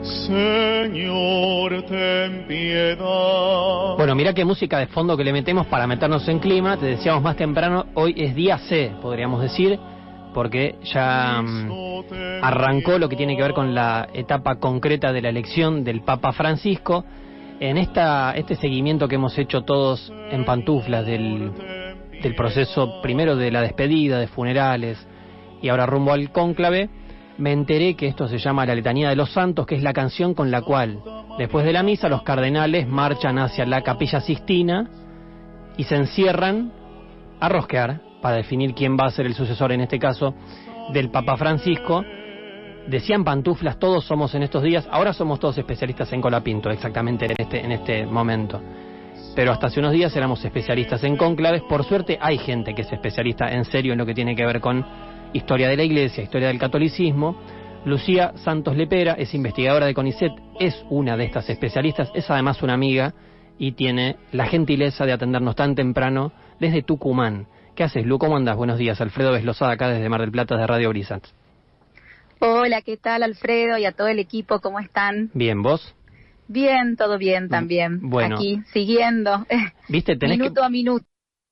Señor, ten piedad. Bueno, mira qué música de fondo que le metemos para meternos en clima. Te decíamos más temprano, hoy es día C, podríamos decir, porque ya arrancó lo que tiene que ver con la etapa concreta de la elección del Papa Francisco. En este seguimiento que hemos hecho todos en pantuflas del proceso, primero de la despedida, de funerales, y ahora rumbo al cónclave, me enteré que esto se llama la Letanía de los Santos, que es la canción con la cual, después de la misa, los cardenales marchan hacia la Capilla Sixtina y se encierran a rosquear para definir quién va a ser el sucesor, en este caso, del Papa Francisco. Decían pantuflas, todos somos en estos días, ahora somos todos especialistas en Colapinto, exactamente en este momento. Pero hasta hace unos días éramos especialistas en cónclaves. Por suerte hay gente que es especialista en serio en lo que tiene que ver con historia de la Iglesia, historia del catolicismo. Lucía Santos Lepera es investigadora de CONICET, es una de estas especialistas, es además una amiga y tiene la gentileza de atendernos tan temprano desde Tucumán. ¿Qué haces, Lu? ¿Cómo andás? Buenos días. Alfredo Beslosada, acá desde Mar del Plata, de Radio Brisas. Hola, ¿qué tal, Alfredo? Y a todo el equipo, ¿cómo están? Bien, ¿vos? Bien, todo bien también. Bueno. Aquí, siguiendo. ¿Viste? Tenés minuto a minuto.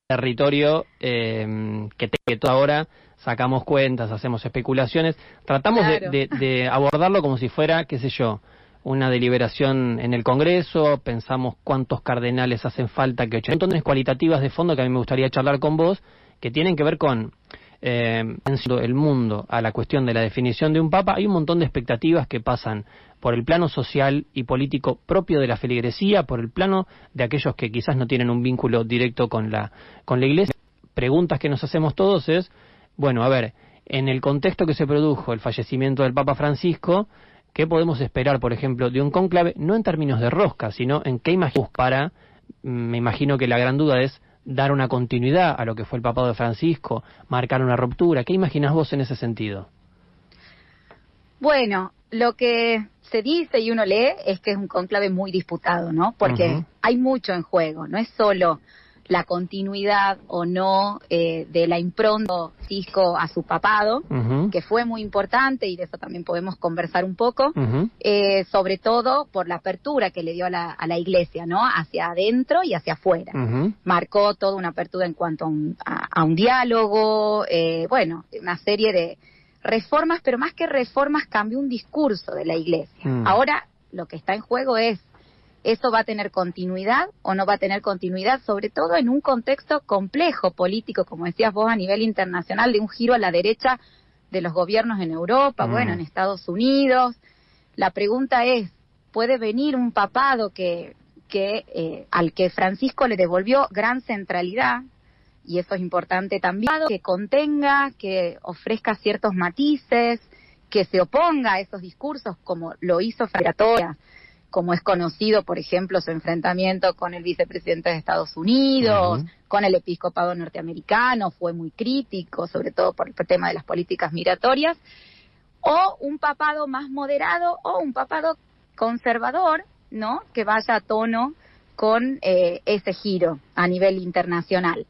Territorio que todo ahora sacamos cuentas, hacemos especulaciones, tratamos Claro. de abordarlo como si fuera, qué sé yo, una deliberación en el Congreso, pensamos cuántos cardenales hacen falta, que 8 montones cualitativas de fondo que a mí me gustaría charlar con vos, que tienen que ver con el mundo a la cuestión de la definición de un papa. Hay un montón de expectativas que pasan por el plano social y político propio de la feligresía, por el plano de aquellos que quizás no tienen un vínculo directo con la Iglesia. Preguntas que nos hacemos todos es, bueno, a ver, en el contexto que se produjo el fallecimiento del Papa Francisco, ¿qué podemos esperar, por ejemplo, de un cónclave? No en términos de rosca, sino en qué imaginamos para, me imagino que la gran duda es dar una continuidad a lo que fue el papado de Francisco, marcar una ruptura. ¿Qué imaginás vos en ese sentido? Bueno, lo que se dice y uno lee es que es un cónclave muy disputado, ¿no? Porque hay mucho en juego, no es solo la continuidad o no de la impronta de Francisco a su papado, que fue muy importante y de eso también podemos conversar un poco, sobre todo por la apertura que le dio a la Iglesia, ¿no? Hacia adentro y hacia afuera. Marcó toda una apertura en cuanto a un diálogo, bueno, una serie de reformas, pero más que reformas cambió un discurso de la Iglesia. Ahora lo que está en juego es, ¿eso va a tener continuidad o no va a tener continuidad? Sobre todo en un contexto complejo político, como decías vos, a nivel internacional, de un giro a la derecha de los gobiernos en Europa, bueno, en Estados Unidos. La pregunta es, ¿puede venir un papado al que Francisco le devolvió gran centralidad? Y eso es importante también, que contenga, que ofrezca ciertos matices, que se oponga a esos discursos como lo hizo Francisco, como es conocido, por ejemplo, su enfrentamiento con el vicepresidente de Estados Unidos, con el episcopado norteamericano, fue muy crítico, sobre todo por el tema de las políticas migratorias, o un papado más moderado, o un papado conservador, ¿no?, que vaya a tono con ese giro a nivel internacional.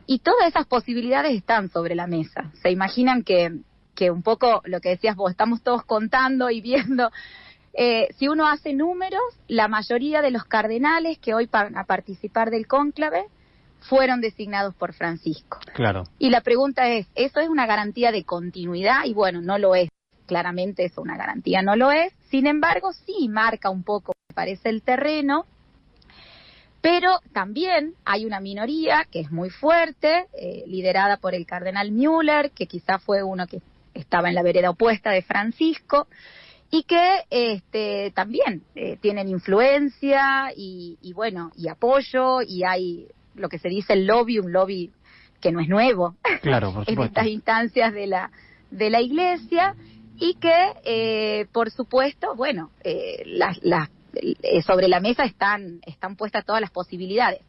Y todas esas posibilidades están sobre la mesa. Se imaginan que un poco lo que decías vos, estamos todos contando y viendo. Si uno hace números, la mayoría de los cardenales que hoy van a participar del cónclave fueron designados por Francisco. Claro. Y la pregunta es, ¿eso es una garantía de continuidad? Y bueno, no lo es. Claramente eso una garantía no lo es. Sin embargo, sí marca un poco, me parece, el terreno. Pero también hay una minoría que es muy fuerte, liderada por el cardenal Müller, que quizá fue uno que estaba en la vereda opuesta de Francisco, y que también tienen influencia y bueno, y apoyo, y hay lo que se dice el lobby, un lobby que no es nuevo, claro, por supuesto, en estas instancias de la Iglesia, y que por supuesto, bueno, sobre la mesa están puestas todas las posibilidades.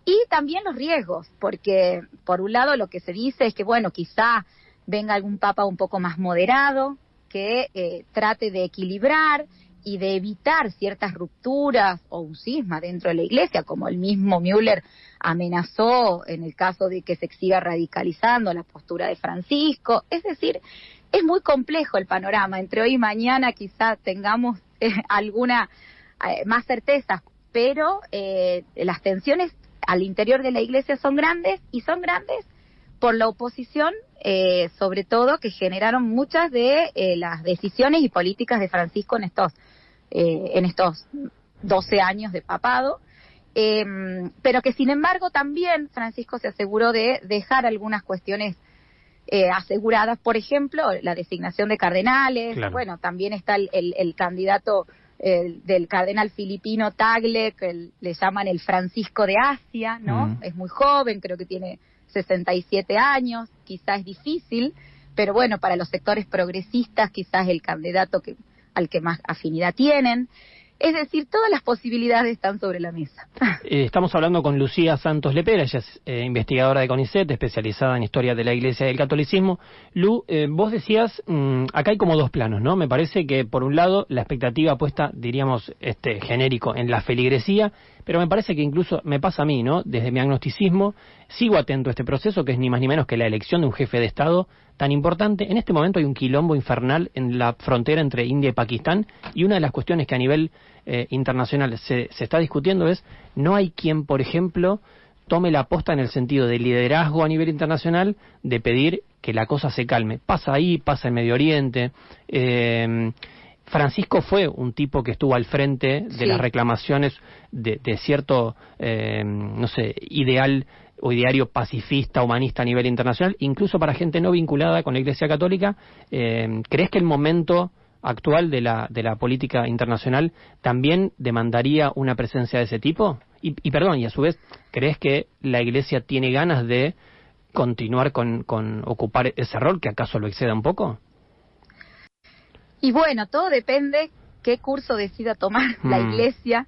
Y también los riesgos, porque por un lado lo que se dice es que, bueno, quizá venga algún papa un poco más moderado, que trate de equilibrar y de evitar ciertas rupturas o un cisma dentro de la Iglesia, como el mismo Müller amenazó en el caso de que se siga radicalizando la postura de Francisco. Es decir, es muy complejo el panorama. Entre hoy y mañana quizá tengamos alguna más certezas, pero las tensiones al interior de la Iglesia son grandes, y son grandes por la oposición, sobre todo, que generaron muchas de las decisiones y políticas de Francisco en estos 12 años de papado, pero que sin embargo también Francisco se aseguró de dejar algunas cuestiones aseguradas, por ejemplo, la designación de cardenales. Claro. Bueno, también está el candidato del cardenal filipino Tagle, que le llaman el Francisco de Asia, ¿no? Es muy joven, creo que tiene 67 años, quizás es difícil, pero bueno, para los sectores progresistas quizás el candidato al que más afinidad tienen. Es decir, todas las posibilidades están sobre la mesa. Estamos hablando con Lucía Santos Lepera, ella es investigadora de CONICET, especializada en historia de la Iglesia y del catolicismo. Lu, vos decías, acá hay como dos planos, ¿no? Me parece que por un lado la expectativa puesta, diríamos, genérico, en la feligresía, pero me parece que incluso me pasa a mí, ¿no? Desde mi agnosticismo, sigo atento a este proceso, que es ni más ni menos que la elección de un jefe de Estado tan importante. En este momento hay un quilombo infernal en la frontera entre India y Pakistán, y una de las cuestiones que a nivel internacional se está discutiendo es, no hay quien, por ejemplo, tome la posta en el sentido de liderazgo a nivel internacional, de pedir que la cosa se calme. Pasa ahí, pasa en Medio Oriente. Francisco fue un tipo que estuvo al frente de las reclamaciones de cierto, no sé, ideal o ideario pacifista, humanista a nivel internacional, incluso para gente no vinculada con la Iglesia Católica. ¿Crees que el momento actual de la política internacional también demandaría una presencia de ese tipo? Y perdón, y a su vez, ¿crees que la Iglesia tiene ganas de continuar con ocupar ese rol, que acaso lo exceda un poco? Y bueno, todo depende qué curso decida tomar la Iglesia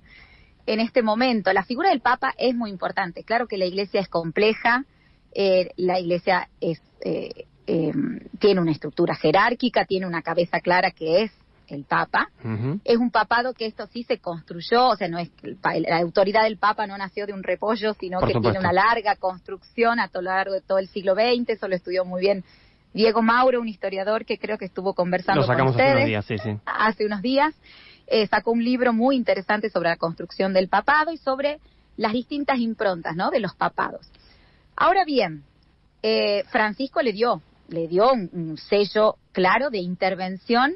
en este momento. La figura del Papa es muy importante. Claro que la Iglesia es compleja, la Iglesia tiene una estructura jerárquica, tiene una cabeza clara que es el Papa. Es un papado que esto sí se construyó, o sea, no es la autoridad del Papa no nació de un repollo, sino que tiene una larga construcción a lo largo de todo el siglo XX. Eso lo estudió muy bien Diego Mauro, un historiador que creo que estuvo conversando con ustedes hace unos días. Sacó un libro muy interesante sobre la construcción del papado y sobre las distintas improntas, ¿no?, de los papados. Ahora bien, Francisco le dio un sello claro de intervención,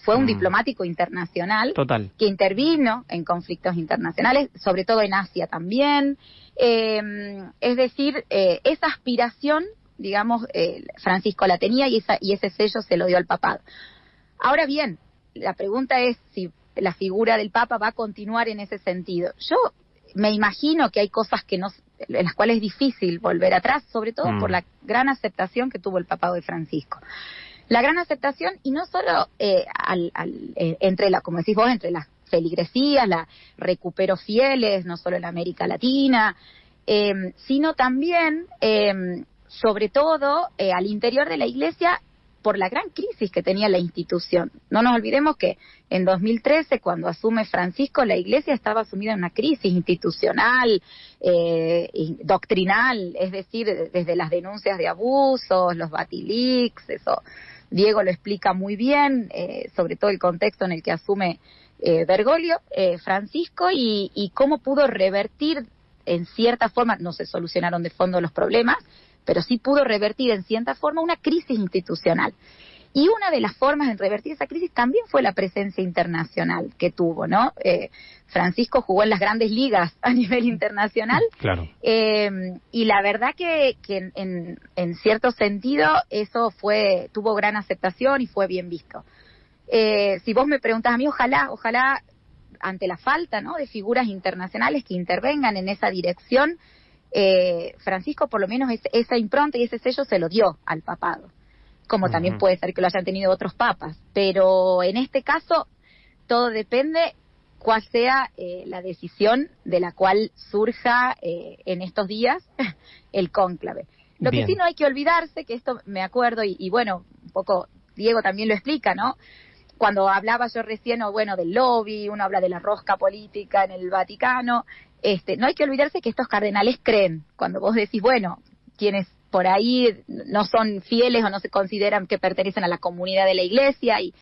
fue un diplomático internacional que intervino en conflictos internacionales, sobre todo en Asia también. Es decir, esa aspiración, digamos, Francisco la tenía, y ese sello se lo dio al papado. Ahora bien, la pregunta es si la figura del Papa va a continuar en ese sentido. Yo me imagino que hay cosas en las cuales es difícil volver atrás, sobre todo por la gran aceptación que tuvo el papado de Francisco. La gran aceptación, y no solo como decís vos, entre las feligresías, la recupero fieles, no solo en América Latina, sino también, sobre todo, al interior de la Iglesia, por la gran crisis que tenía la institución. No nos olvidemos que en 2013, cuando asume Francisco, la Iglesia estaba sumida en una crisis institucional, doctrinal, es decir, desde las denuncias de abusos, los Batilix, eso Diego lo explica muy bien, sobre todo el contexto en el que asume Bergoglio, Francisco, y cómo pudo revertir en cierta forma. No se solucionaron de fondo los problemas, pero sí pudo revertir en cierta forma una crisis institucional. Y una de las formas de revertir esa crisis también fue la presencia internacional que tuvo, ¿no? Francisco jugó en las grandes ligas a nivel internacional. Claro. Y la verdad que en cierto sentido eso tuvo gran aceptación y fue bien visto. Si vos me preguntás a mí, ojalá ante la falta, ¿no?, de figuras internacionales que intervengan en esa dirección, Francisco por lo menos esa impronta y ese sello se lo dio al papado, como también puede ser que lo hayan tenido otros papas, pero en este caso todo depende cuál sea la decisión de la cual surja en estos días el cónclave. Lo que sí no hay que olvidarse, que esto me acuerdo, y bueno, un poco Diego también lo explica, ¿no? Cuando hablaba yo recién, del lobby, uno habla de la rosca política en el Vaticano. No hay que olvidarse que estos cardenales creen. Cuando vos decís, quienes por ahí no son fieles o no se consideran que pertenecen a la comunidad de la Iglesia, y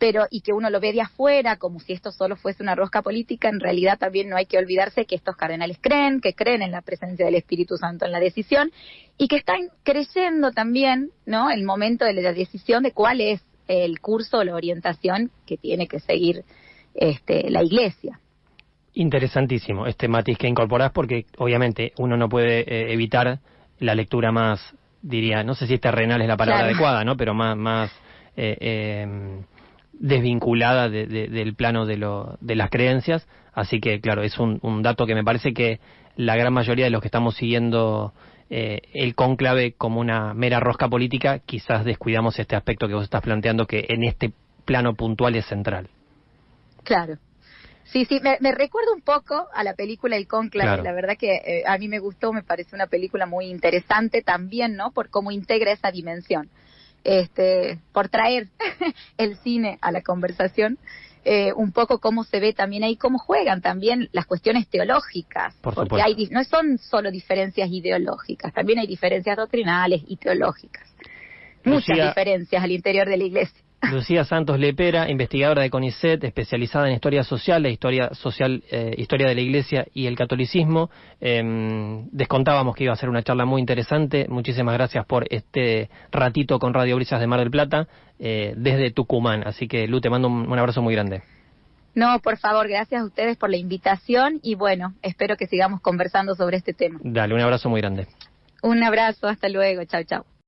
pero y que uno lo ve de afuera como si esto solo fuese una rosca política, en realidad también no hay que olvidarse que estos cardenales creen en la presencia del Espíritu Santo en la decisión y que están creyendo también, ¿no?, el momento de la decisión de cuál es el curso o la orientación que tiene que seguir la Iglesia. Interesantísimo este matiz que incorporás, porque obviamente uno no puede evitar la lectura más, diría, no sé si terrenal es la palabra adecuada, ¿no?, pero más desvinculada del plano de las creencias. Así que, claro, es un dato que me parece que la gran mayoría de los que estamos siguiendo el cónclave como una mera rosca política, quizás descuidamos este aspecto que vos estás planteando, que en este plano puntual es central. Claro. Sí, me recuerda un poco a la película El Cónclave. Claro. La verdad que a mí me gustó, me parece una película muy interesante también, ¿no?, por cómo integra esa dimensión. Por traer el cine a la conversación, un poco cómo se ve también ahí, cómo juegan también las cuestiones teológicas, porque no son solo diferencias ideológicas, también hay diferencias doctrinales y teológicas, muchas diferencias al interior de la Iglesia. Lucía Santos Lepera, investigadora de CONICET, especializada en historia social, historia de la Iglesia y el catolicismo. Descontábamos que iba a ser una charla muy interesante. Muchísimas gracias por este ratito con Radio Brisas de Mar del Plata, desde Tucumán. Así que, Lu, te mando un abrazo muy grande. No, por favor, gracias a ustedes por la invitación y bueno, espero que sigamos conversando sobre este tema. Dale, un abrazo muy grande. Un abrazo, hasta luego, chau, chau.